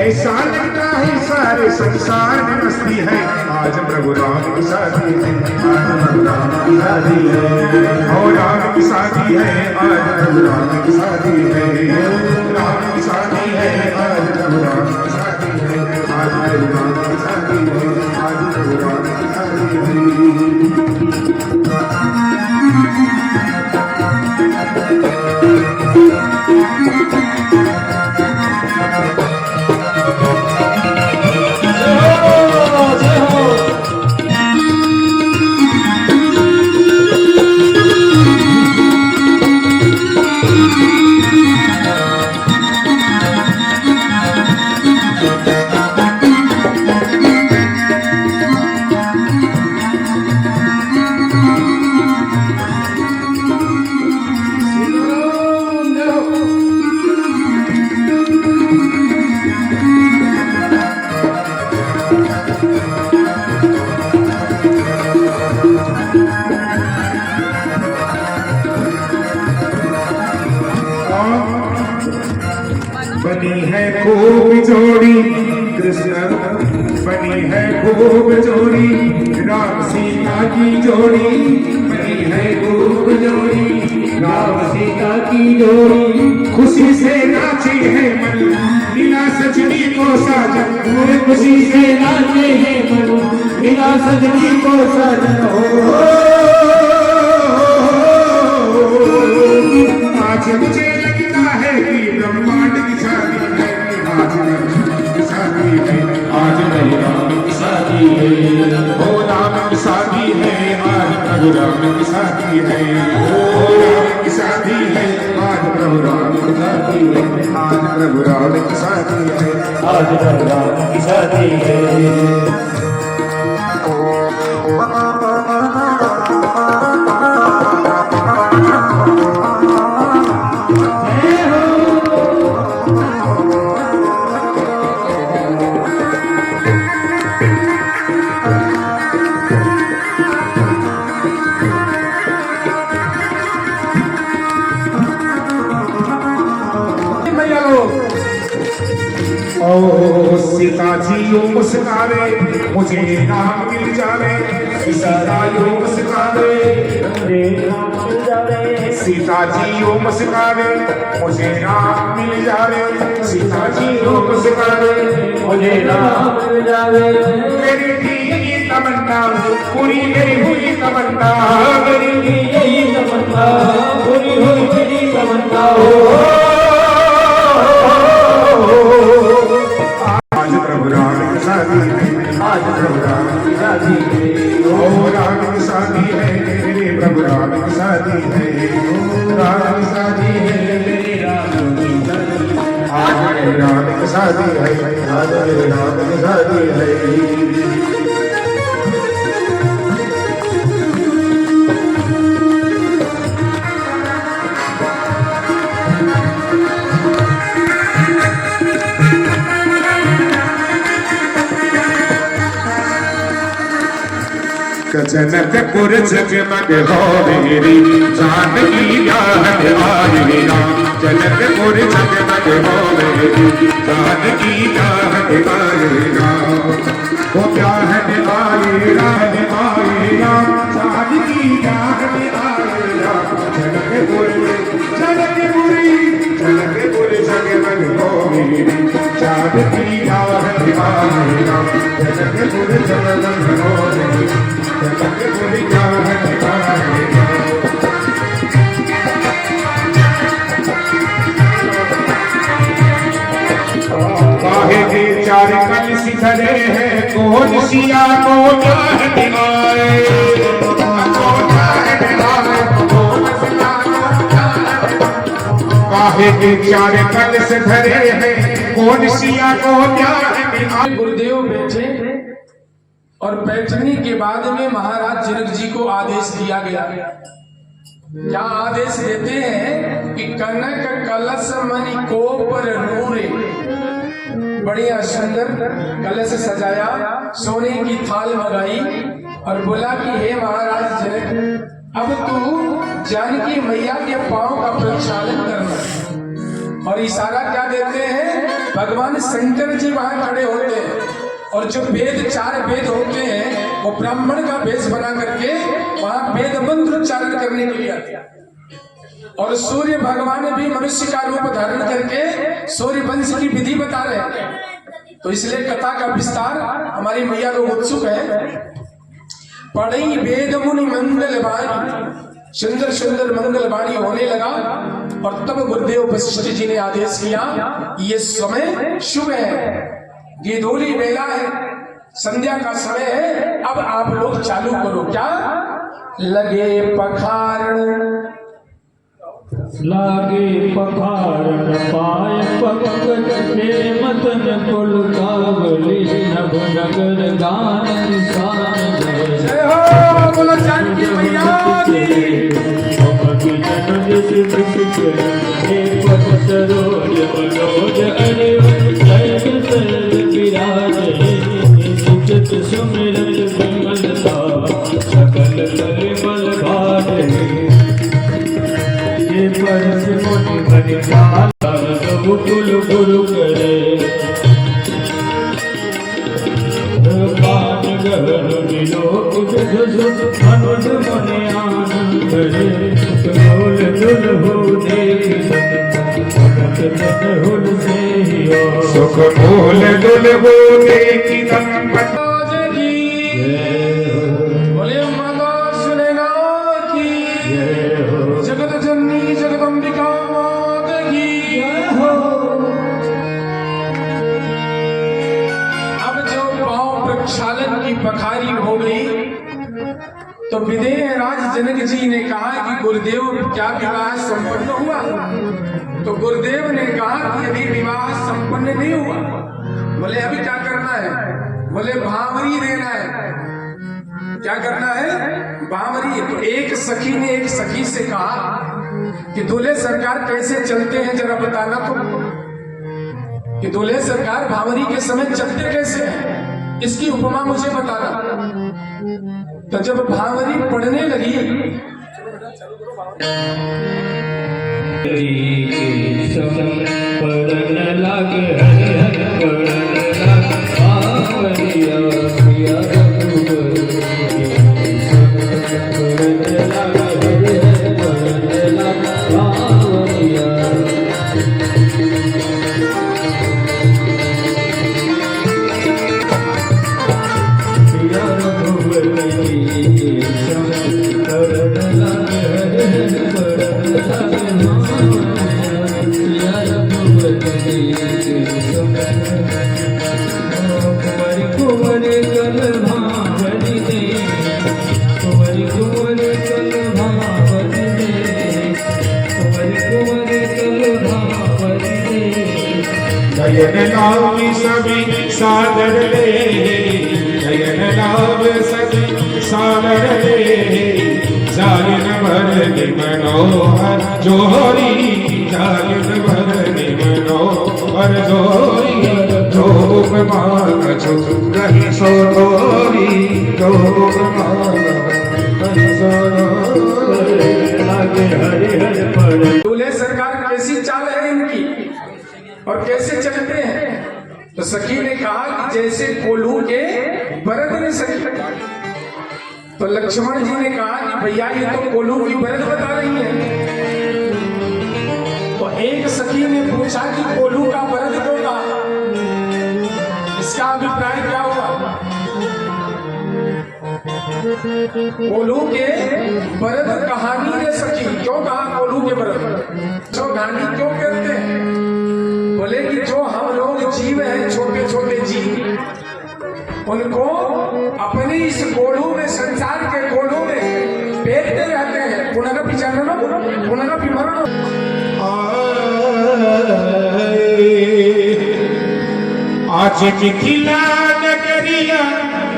ऐसा लगता है सारे संसार में मस्ती है आज प्रभु राम की शादी है आज प्रभु राम की शादी है और राम की शादी है आज प्रभु राम की शादी है राम की शादी है आज प्रभु राम की शादी है आज प्रभु राम की शादी है आज प्रभु राम की शादी बनी है खूब जोड़ी कृष्ण बनी है खूब जोड़ी राम सीता की जोड़ी बनी है खूब जोड़ी राम सीता की जोड़ी खुशी से नाचे है मन बिना सजनी को साजन पूरे खुशी से नाचे है मन बिना सजनी को साजन हो आज मुझे लगता है कि ब्रह्मांड की शादी है आज ब्रह्मांड की शादी है आज मेरी राम की शादी है ओ राम की शादी है आज प्रभु राम की शादी है ओ राम की शादी है आज प्रभु राम की शादी है आज प्रभु राम की शादी है आज प्रभु राम की शादी है ओ सीता जी यो मुस्कारे मुझे राम मिल जावे सीता यो मुस्कारे मुझे राम मिल जावे सीता जी यो मुस्कारे मुझे राम मिल जावे सीता जी यो मुस्कारे मुझे राम मिल जावे मेरी थी ये तमन्ना पूरी मेरी हुई तमन्ना मेरी भी यही तमन्ना पूरी हुई मेरी तमन्ना हो आज प्रभु राम की शादी है, ओ राम की शादी है, प्रभु राम की शादी है, ओ राम की शादी है, आज मेरे राम की शादी है, आज मेरे राम की शादी है। जनकपुर जगमग हो मेरी जानकी याद आए राम, जनकपुर जगमग हो मेरी जानकी याद आए राम, वो प्यार आए राम, जानकी याद आए राम, जनकपुर जगमग हो मेरी जानकी याद आए राम, जनकपुर जगमग हो मेरी काहे के चार कल सिधरे हैं, कौन सिया को चाहते आए, काहे के चार कल सिधरे हैं, कौन सिया को चाहते आए। गुरुदेव बैठे और बैठने के बाद में महाराज जनक जी को आदेश दिया गया। क्या आदेश देते हैं कि कनक कलश मणि कोपर नूरे, बढ़िया सुंदर कलश सजाया, सोने की थाल मंगाई और बोला कि हे महाराज जनक, अब तू जानकी मैया के पांव का प्रक्षालन करना। और इशारा क्या देते हैं, भगवान शंकर जी वहां खड़े होते हैं और जो वेद, चार वेद होते हैं, वो ब्राह्मण का वेश बना करके वहां वेद मंत्र उच्चारण करने के लिए आते हैं। और सूर्य भगवान भी मनुष्य का रूप धारण करके सूर्य वंश की विधि बता रहे हैं। तो इसलिए कथा का विस्तार हमारी मैया लोग उत्सुक है। पढ़ई वेद मुनि मंगल वाणी, सुंदर सुंदर मंगल वाणी होने लगा। और तब गुरुदेव वशिष्ठ जी ने आदेश किया, ये समय शुभ है, गिधोली बेला है, संध्या का समय है, अब आप लोग चालू करो। क्या लगे पखारण, लागे पखारण पाय पकड़ के मतन कुल कावली, नभ नगर गान निशान जय हो बोलो जानकी मैया की। सरोज मनोज सुमिरन विमलता सकल कलिमल भारे, ये परस मुनि बनिपाला रघुकुल गुरु करे, पान गहन विलोक विधुष मनुज मुनि आनंद रे, सुखमूल दुलहु देख सुख मूल दुलहु देखी दंपत बोले माता सुनैना की, जगत जननी जगदम्बिका माता की। अब जो पांव प्रक्षालन की पखारी हो गई तो विदेह राज जनक जी ने कहा कि गुरुदेव क्या विवाह संपन्न हुआ? तो गुरुदेव ने कहा कि यदि विवाह संपन्न नहीं हुआ, बोले अभी क्या करना है? बोले भामरी देना है। क्या करना है? भामरी। तो एक सखी ने एक सखी से कहा कि दूल्हे सरकार कैसे चलते हैं जरा बताना तो, कि दूल्हे सरकार भामरी के समय चलते कैसे हैं, इसकी उपमा मुझे बताना। तो जब भामरी पढ़ने लगी, पढ़न लगे कुंवर कुंवर कल नाम सभी सादर ले, नयन नाम सभी सादर ले, जालिन भर मनोहर जोरी, जालिन भर मनोहर जोरी, जोग मांग छो रही सो तोरी, जोग मांग रही सो तोरी, आगे हरि हरि पड़े। दूल्हे सरकार कैसी चाल है इनकी और कैसे चलते हैं? तो सखी ने कहा कि जैसे कोल्हू के बरद ने सखी। तो लक्ष्मण जी ने कहा कि भैया ये तो कोल्हू की बरद बता रही है। तो एक सखी ने पूछा कि कोल्हू का बरद क्यों कहा? इसका अभिप्राय क्या हुआ? कोल्हू के बरद कहानी ने सखी क्यों कहा कोल्हू के बरद? जो कहानी क्यों कहते हैं? बोले कि जो हम लोग जीव हैं, छोटे छोटे जीव, उनको अपने इस कोल्हू में, संसार के कोल्हू में फेंकते रहते हैं। पुनरपि जननम पुनरपि मरणम। आज मिथिला नगरिया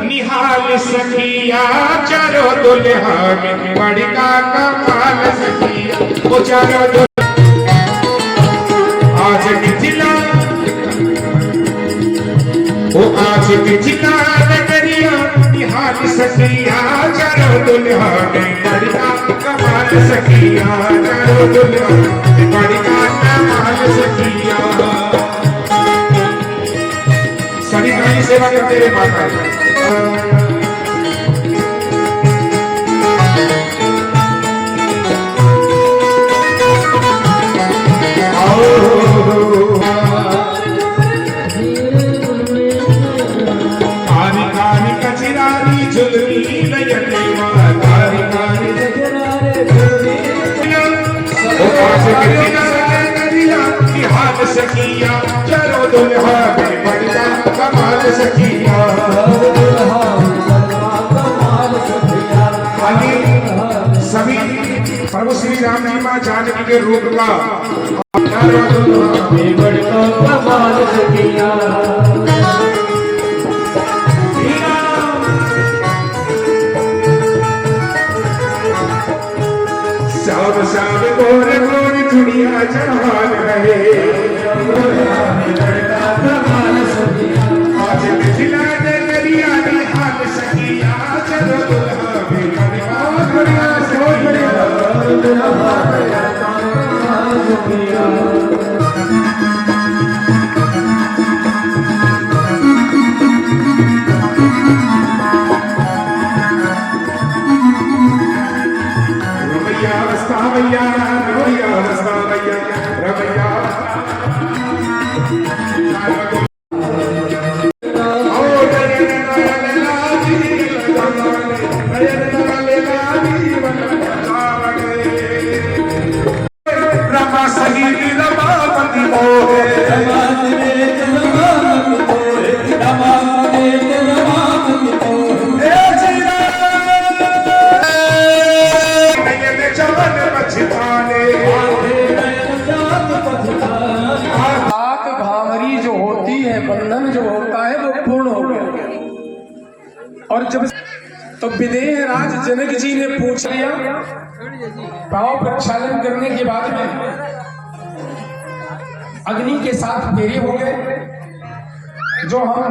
निहाल सखिया, चारो दुल्हा में बड़का कमाल सखिया, ओ चारो आज मिथिला, ओ आज मिथिला नगरिया निहाल सखिया, चारो दुल्हा में बड़का कमाल सखिया, चारो दुल्हा में बड़का कमाल सखिया। सभी गाड़ी सेवा करते हुए माता कारी कारी कचरारी झुलरी नयने कारी कारी हाथ सखिया, चलो दुल्हा में बड़का कमाल सखिया। सभी प्रभु श्री राम जी मां जानकी के रूप का चलो दुल्हा में बड़का कमाल सखिया। श्याम श्याम गोर गोर दुनिया जहान रहे, आज मिथिला नगरिया निहाल सखिया, चलो दुल्हा में बड़का सखिया। रमैया रमैया रमैया रमैया रमा सही रमापति मोहे, सात भावरी जो होती है, बंधन जो होता है वो पूर्ण हो गया। और जब तो विदेह राज जनक जी ने पूछ लिया, पांव प्रक्षालन करने के बाद में अग्नि के साथ फेरे हो गए, जो हम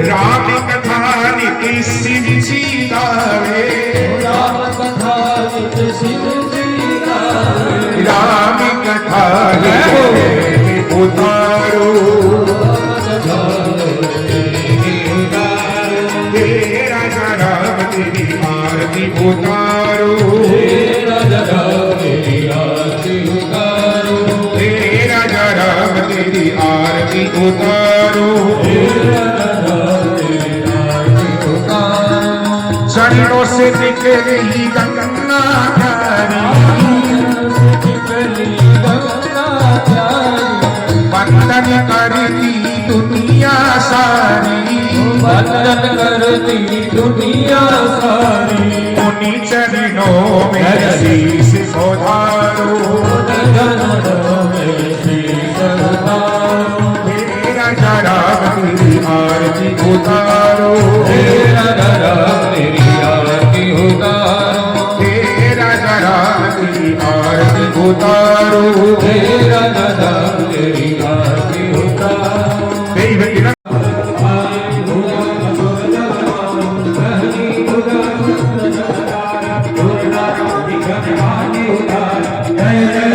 राम कथा निति सिद्ध सीतावे, राम कथा निति सिद्ध सीतावे, राम कथा उतारो राजा राम तेरी आरती उतारो, राजा राम तेरी आरती उतारो, राजा राम तेरी आरती उतारो, चरणों से निकली गंगा प्यारी, वंदन करती दुनिया सारी, वंदन करती दुनिया सारी, उन्हीं चरणों में शीश उधारो, चरणों में शीश आरती उतारो हे राजा राम तेरी आरती उतारो हे राजा राम तेरी आरती उतारो हे राजा राम तेरी आरती उतारो दैव की जय जय